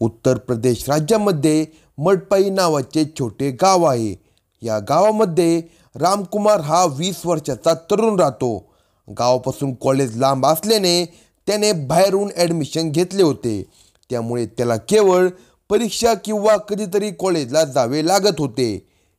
उत्तर प्रदेश राज्यामध्ये मडपाई नावाचे छोटे गाव आहे। या गावामध्ये रामकुमार हा 20 वर्षाचा तरुण राहतो। गावापासून कॉलेज लांब असल्याने त्याने बाहेरून ॲडमिशन घेतले होते, त्यामुळे त्याला केवळ परीक्षा किंवा कधीतरी कॉलेजला जावे लागत होते।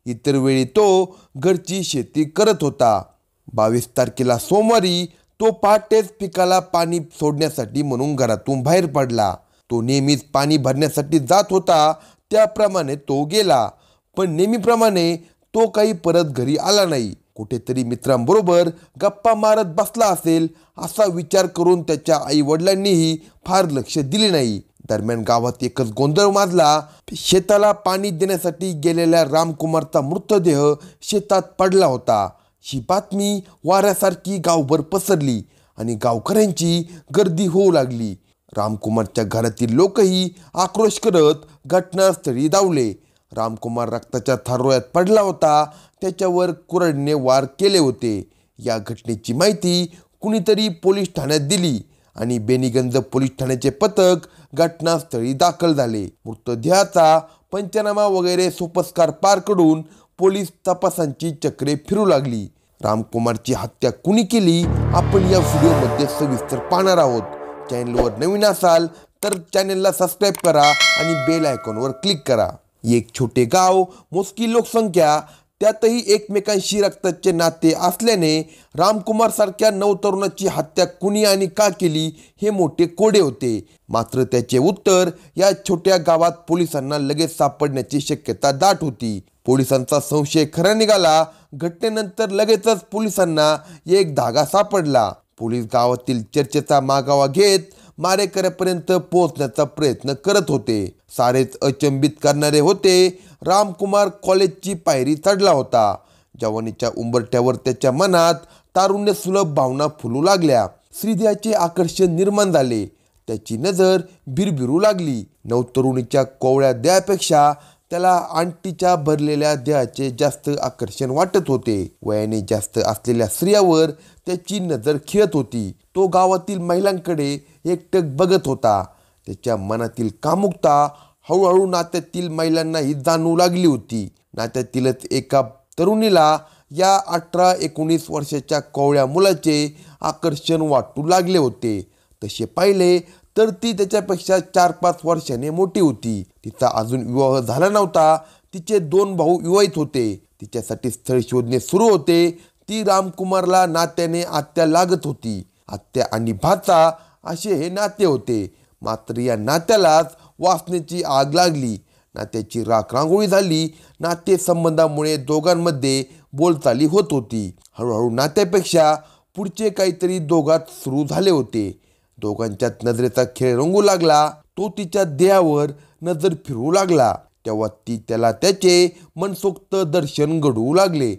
इतर वेळी तो घरची शेती करत होता। 22 तारखेला सोमवारी तो पहाटेच पिकाला पाणी सोडण्यासाठी म्हणून घरातून बाहेर पडला। तो नेहमीच पाणी भरण्यासाठी जात होता, त्याप्रमाणे तो गेला, पण नेहमीप्रमाणे तो काही परत घरी आला नाही। कुठेतरी मित्रांबरोबर गप्पा मारत बसला असेल असा विचार करून त्याच्या आई वडिलांनीही फार लक्ष दिले नाही। दरम्यान गावात एकच गोंधळ माजला। शेताला पाणी देण्यासाठी गेलेल्या रामकुमारचा मृतदेह शेतात पडला होता। ही बातमी वाऱ्यासारखी गावभर पसरली आणि गावकऱ्यांची गर्दी होऊ लागली। रामकुमारच्या घरातील लोकही आक्रोश करत घटनास्थळी धावले। रामकुमार रक्ताच्या थारोळ्यात पडला होता, त्याच्यावर कुऱ्हाडीने वार केले होते। या घटनेची माहिती कुणीतरी पोलीस ठाण्यात दिली आणि बेनीगंज पोलीस ठाण्याचे पथक घटनास्थळी दाखल झाले। मृतदेहाचा पंचनामा वगैरे सोपस्कार पार करून पोलीस तपासांची चक्रे फिरू लागली। रामकुमारची हत्या कुणी केली आपण या व्हिडिओमध्ये सविस्तर पाहणार आहोत। चॅनलवर नवीन असाल तर चॅनलला सबस्क्राईब करा आणि बेल आयकॉनवर क्लिक करा। एक छोटे गाव, मोजकी लोकसंख्या, त्यातही एकमेकांशी रक्ताचे नाते असल्याने रामकुमार सारख्या नवतरुणाची हत्या कुणी आणि का केली हे मोठे कोडे होते। मात्र त्याचे उत्तर या छोट्या गावात पोलिसांना लगेच सापडण्याची शक्यता दाट होती। पोलिसांचा संशय खरा निघाला। घटनेनंतर लगेचच पोलिसांना एक धागा सापडला। पोलीस गावातील चर्चेचा मागोवा घेत मारेकऱ्यापर्यंत पोहोचण्याचा प्रयत्न करत होते। सारेच अचंबित करणारे होते। रामकुमार कॉलेजची पायरी चढला होता। जवानीच्या उंबरठ्यावर त्याच्या मनात तारुण्य सुलभ भावना फुलू लागल्या। श्रीदेहाचे आकर्षण निर्माण झाले। त्याची नजर भिरभिरू लागली। नवतरुणीच्या कोवळ्या देहापेक्षा त्याला आंटीच्या भरलेल्या देहाचे जास्त आकर्षण वाटत होते। वयाने जास्त असलेल्या स्त्रियावर त्याची नजर खेळत होती। तो गावातील महिलांकडे एकटक बघत होता। त्याच्या मनातील कामुकता हळूहळू नात्यातील महिलांनाही जाणवू लागली होती। नात्यातीलच एका तरुणीला या 18-19 वर्षाच्या कोवळ्या मुलाचे आकर्षण वाटू लागले होते। तसे पाहिले तर ती त्याच्यापेक्षा 4-5 वर्षाने मोठी होती। तिचा अजून विवाह झाला नव्हता। तिचे 2 भाऊ विवाहित होते। तिच्यासाठी स्थळ शोधणे सुरू होते। ती रामकुमारला नात्याने आत्या लागत होती। आत्या आणि भाचा असे हे नाते होते। मात्र या नात्यालाच वासनेची आग लागली। नात्याची राखरांगोळी झाली। नातेसंबंधामुळे दोघांमध्ये बोलचाली होत होती। हळूहळू नात्यापेक्षा पुढचे काहीतरी दोघात सुरू झाले होते। दोघांच्यात नजरेचा खेळ रंगू लागला। तो तिच्या देहावर नजर फिरवू लागला, तेव्हा ती त्याला त्याचे मनसोक्त दर्शन घडवू लागले।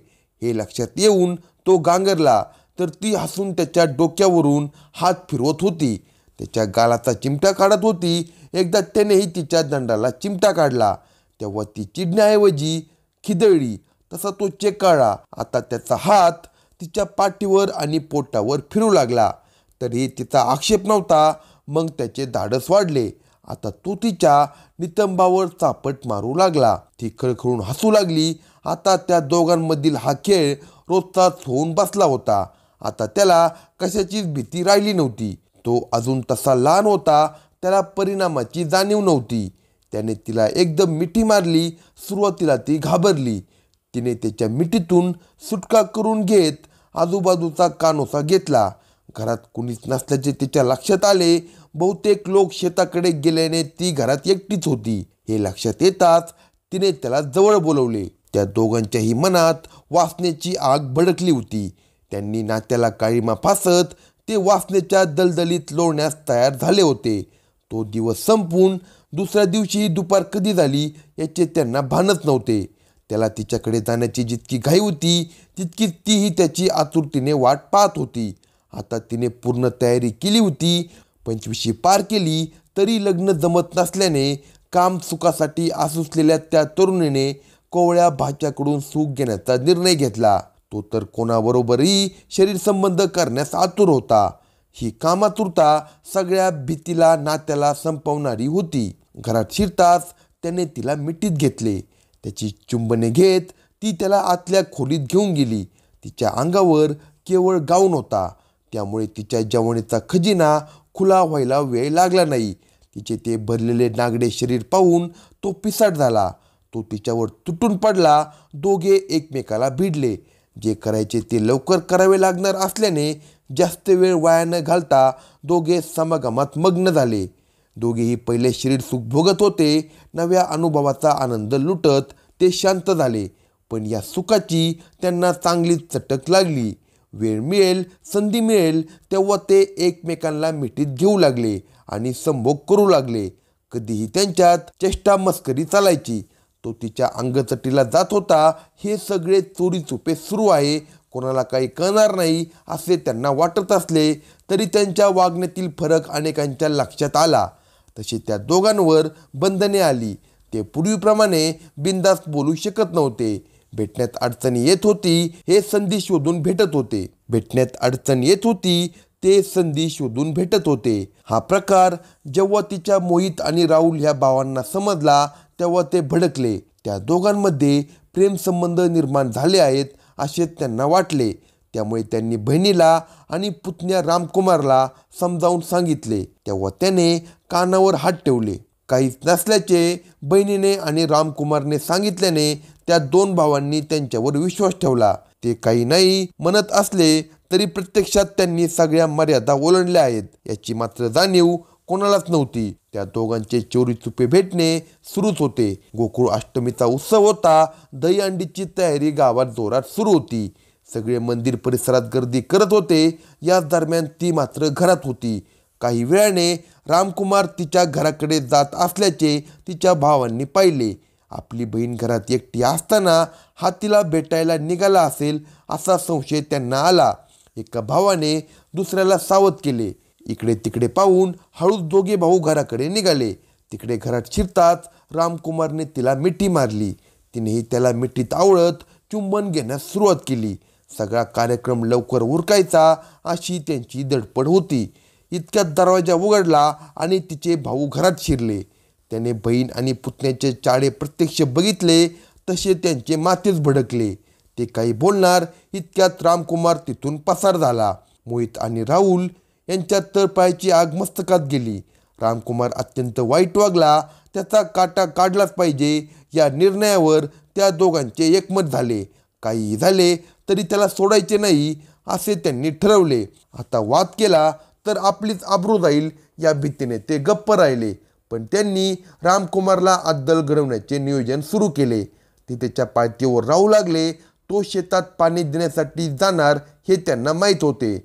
हे लक्षात येऊन तो गांगरला तर ती हसून त्याच्या डोक्यावरून हात फिरवत होती, त्याच्या गालाचा चिमटा काढत होती। एकदा त्यानेही तिच्या दंडाला चिमटा काढला, तेव्हा ती चिडण्याऐवजी खिदळली। तसा तो चेकाळला। आता त्याचा हात तिच्या पाठीवर आणि पोटावर फिरू लागला, तरी तिचा आक्षेप नव्हता। मग त्याचे धाडस वाढले। आता तो तिच्या नितंबावर चापट मारू लागला। ती खळखळून हसू लागली। आता त्या दोघांमधील हा खेळ रोजचाच होऊन बसला होता। आता त्याला कशाचीच भीती राहिली नव्हती। तो अजून तसा लहान होता, त्याला परिणामाची जाणीव नव्हती। त्याने तिला एकदम मिठी मारली। सुरुवातीला ती घाबरली। तिने त्याच्या मिठीतून सुटका करून घेत आजूबाजूचा कानोसा घेतला। घरात कुणीच नसल्याचे तिच्या लक्षात आले। बहुतेक लोक शेताकडे गेल्याने ती घरात एकटीच होती। हे लक्षात येताच तिने त्याला जवळ बोलवले। त्या दोघांच्याही मनात वासनेची आग भडकली होती। त्यांनी नात्याला काळीमा फासत ते वासनेच्या दलदलीत लोळण्यास तयार झाले होते। तो दिवस संपून दुसऱ्या दिवशीही दुपार कधी झाली याचे त्यांना भानच नव्हते। त्याला तिच्याकडे जाण्याची जितकी घाई होती, तितकीच तीही त्याची आतुरतेने वाट पाहत होती। आता तिने पूर्ण तयारी केली होती। 25शी पार केली तरी लग्न जमत नसल्याने काम सुखासाठी आसुसलेल्या त्या तरुणीने कोवळ्या भाच्याकडून सुख घेण्याचा निर्णय घेतला। तो तर कोणाबरोबरही शरीर संबंध करण्यास आतुर होता। ही कामातुरता सगळ्या भीतीला नात्याला संपवणारी होती। घरात शिरताच त्याने तिला मिठीत घेतले. त्याची चुंबने घेत ती त्याला आतल्या खोलीत घेऊन गेली. तिच्या अंगावर केवळ गाऊन होता, त्यामुळे तिच्या जवानीचा खजिना खुला व्हायला वेळ लागला नाही. तिचे ते भरलेले नागडे शरीर पाहून तो पिसाट झाला. तो तिच्यावर तुटून पडला. दोघे एकमेकाला भिडले. जे करायचे ते लवकर करावे लागणार असल्याने जास्त वेळ वाया न घालता दोघे समागमात मग्न झाले. दोघेही पहिले शरीर सुख भोगत होते. नव्या अनुभवाचा आनंद लुटत ते शांत झाले. पण या सुखाची त्यांना चांगलीच चटक लागली. वेळ मिळेल, संधी मिळेल तेव्हा ते एकमेकांना मिठीत घेऊ लागले आणि संभोग करू लागले. कधीही त्यांच्यात चेष्टा मस्करी चालायची. तो तिच्या अंगचटीला जात होता. हे सगळे चोरीचुपे सुरू आहे, कोणाला काही कळणार नाही असे त्यांना वाटत असले तरी त्यांच्या वागण्यातील फरक अनेकांच्या लक्षात आला. तशी त्या दोघांवर बंधने आली. ते पूर्वीप्रमाणे बिनधास्त बोलू शकत नव्हते. भेटण्यात अडचण येत होती, हे संधी शोधून भेटत होते. हा प्रकार जेव्हा तिच्या मोहित आणि राहुल ह्या भावांना समजला तेव्हा ते भडकले. त्या दोघांमध्ये प्रेमसंबंध निर्माण झाले आहेत असे त्यांना वाटले. त्यामुळे त्यांनी बहिणीला आणि पुतण्या रामकुमारला समजावून सांगितले. तेव्हा त्याने कानावर हात ठेवले. काहीच नसल्याचे बहिणीने आणि रामकुमारने सांगितल्याने त्या दोन भावांनी त्यांच्यावर विश्वास ठेवला. ते काही नाही म्हणत असले तरी प्रत्यक्षात त्यांनी सगळ्या मर्यादा ओलांडल्या आहेत याची मात्र जाणीव कोणालाच नव्हती. त्या दोघांचे चोरीचुपे भेटणे सुरूच होते. गोकुळ अष्टमीचा उत्सव होता. दहीहंडीची तयारी गावात जोरात सुरू होती. सगळे मंदिर परिसरात गर्दी करत होते. याच दरम्यान ती मात्र घरात होती. काही वेळाने रामकुमार तिच्या घराकडे जात असल्याचे तिच्या भावांनी पाहिले. आपली बहीण घरात एकटी असताना हा तिला भेटायला निघाला असेल असा संशय त्यांना आला. एका भावाने दुसऱ्याला सावध केले. इकडे तिकडे पाहून हळूच दोघे भाऊ घराकडे निघाले. तिकडे घरात शिरताच रामकुमारने तिला मिठी मारली. तिनेही त्याला मिठीत आवळत चुंबन घेण्यास सुरुवात केली. सगळा कार्यक्रम लवकर उरकायचा अशी त्यांची धडपड होती. इतक्यात दरवाजा उघडला आणि तिचे भाऊ घरात शिरले. त्याने बहीण आणि पुतण्याचे चाळे प्रत्यक्ष बघितले तसे त्यांचे माथेच भडकले. ते काही बोलणार इतक्यात रामकुमार तिथून पसार झाला. मोहित आणि राहुल यांच्या तळपायाची आग मस्तकात गेली. रामकुमार अत्यंत वाईट वागला. त्याचा काटा काढलाच पाहिजे या निर्णयावर त्या दोघांचे एकमत झाले. काहीही झाले तरी त्याला सोडायचे नाही असे त्यांनी ठरवले. आता वाद केला तर आपलीच आबरू जाईल या भीतीने ते गप्प राहिले. पण त्यांनी रामकुमारला अद्दल घडवण्याचे नियोजन सुरू केले. ते त्याच्या पायथ्यावर राहू लागले. तो शेतात पाणी देण्यासाठी जाणार हे त्यांना माहीत होते.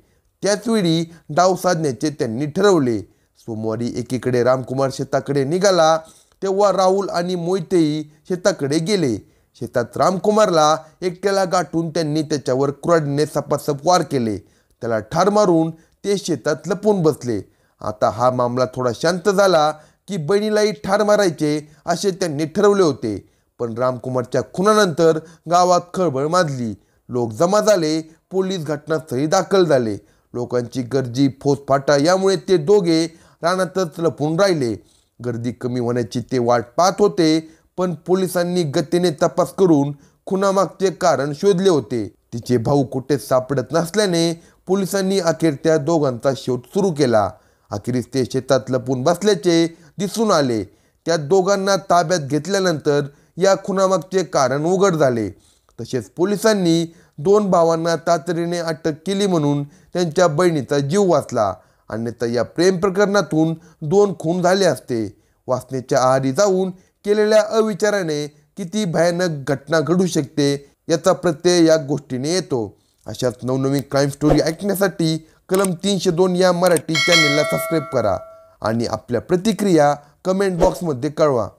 त्याचवेळी डाव साधण्याचे त्यांनी ठरवले. सोमवारी एकीकडे रामकुमार शेताकडे निघाला तेव्हा राहुल आणि मोहितही शेताकडे गेले. शेतात रामकुमारला एकट्याला गाठून त्यांनी त्याच्यावर कुऱ्हाडीने सपासप वार केले. त्याला ठार मारून ते शेतात लपून बसले. आता हा मामला थोडा शांत झाला की बहिणीलाही ठार मारायचे असे त्यांनी ठरवले होते. पण रामकुमारच्या खुनानंतर गावात खळबळ माजली. लोक जमा झाले. पोलीस घटनास्थळी दाखल झाले. लोकांची गर्दी, फौजफाटा यामुळे ते दोघे रानातच लपून राहिले. गर्दी कमी होण्याची ते वाट पाहत होते. पण पोलिसांनी गतीने तपास करून खुनामागचे कारण शोधले होते. तिचे भाऊ कुठेच सापडत नसल्याने पोलिसांनी अखेर त्या दोघांचा शोध सुरू केला. अखेरीस ते शेतात लपून बसल्याचे दिसून आले. त्या दोघांना ताब्यात घेतल्यानंतर या खुनामागचे कारण उघड झाले. तसेच पोलिसांनी दोन भावांना तातडीने अटक केली म्हणून त्यांच्या बहिणीचा जीव वाचला. अन्यथा या प्रेम प्रकरणातून 2 खून झाले असते. वासनेच्या आहारी जाऊन केलेल्या अविचाराने किती भयानक घटना घडू शकते याचा प्रत्यय या गोष्टीने येतो. अशाच नवनवीन क्राईम स्टोरी ऐकण्यासाठी कलम 302 या मराठी चॅनेलला सबस्क्राईब करा आणि आपल्या प्रतिक्रिया कमेंट बॉक्समध्ये कळवा.